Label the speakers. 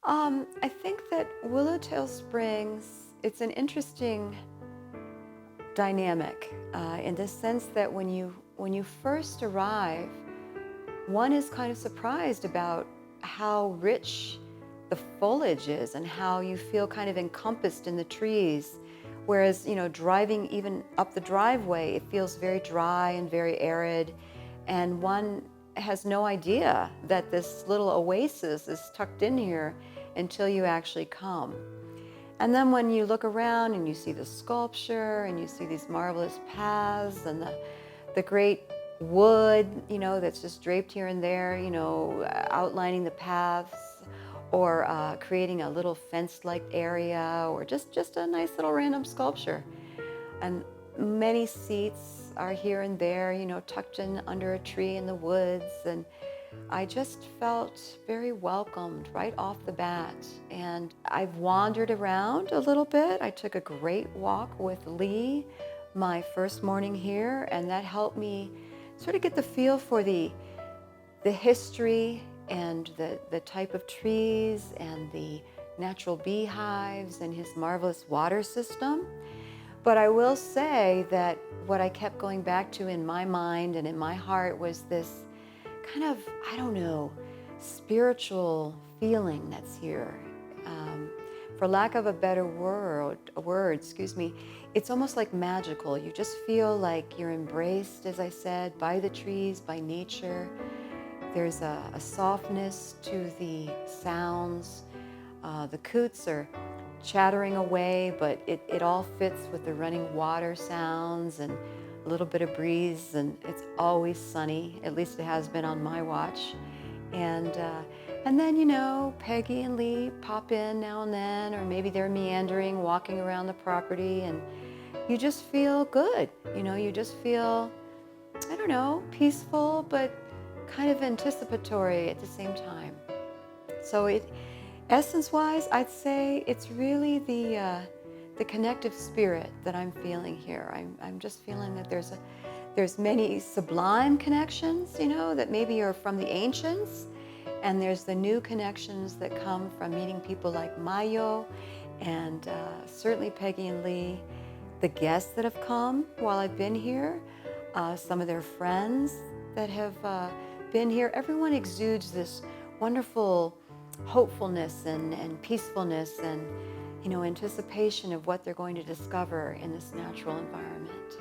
Speaker 1: I think that Willowtail Springs, it's an interesting dynamic in the sense that when you first arrive, one is kind of surprised about how rich the foliage is and how you feel kind of encompassed in the trees. Whereas, driving even up the driveway, it feels very dry and very arid, and one has no idea that this little oasis is tucked in here until you actually come. And then when you look around and you see the sculpture and you see these marvelous paths and the great wood, that's just draped here and there, outlining the paths or creating a little fence-like area or just a nice little random sculpture. And many seats are here and there, tucked in under a tree in the woods. And I just felt very welcomed right off the bat. And I've wandered around a little bit. I took a great walk with Lee my first morning here, and that helped me sort of get the feel for the history and the type of trees and the natural beehives and his marvelous water system. But I will say that what I kept going back to in my mind and in my heart was this kind of, I don't know, spiritual feeling that's here. For lack of a better word, excuse me, it's almost like magical. You just feel like you're embraced, as I said, by the trees, by nature. There's a softness to the sounds. The coots are chattering away, but it all fits with the running water sounds and a little bit of breeze, and it's always sunny. At least it has been on my watch. And then, Peggy and Lee pop in now and then, or maybe they're meandering, walking around the property, and you just feel good. You just feel, I don't know, peaceful, but kind of anticipatory at the same time. So essence-wise, I'd say it's really the connective spirit that I'm feeling here. I'm just feeling that there's many sublime connections, that maybe are from the ancients, and there's the new connections that come from meeting people like Mayo and certainly Peggy and Lee, the guests that have come while I've been here, some of their friends that have been here. Everyone exudes this wonderful hopefulness and peacefulness and anticipation of what they're going to discover in this natural environment.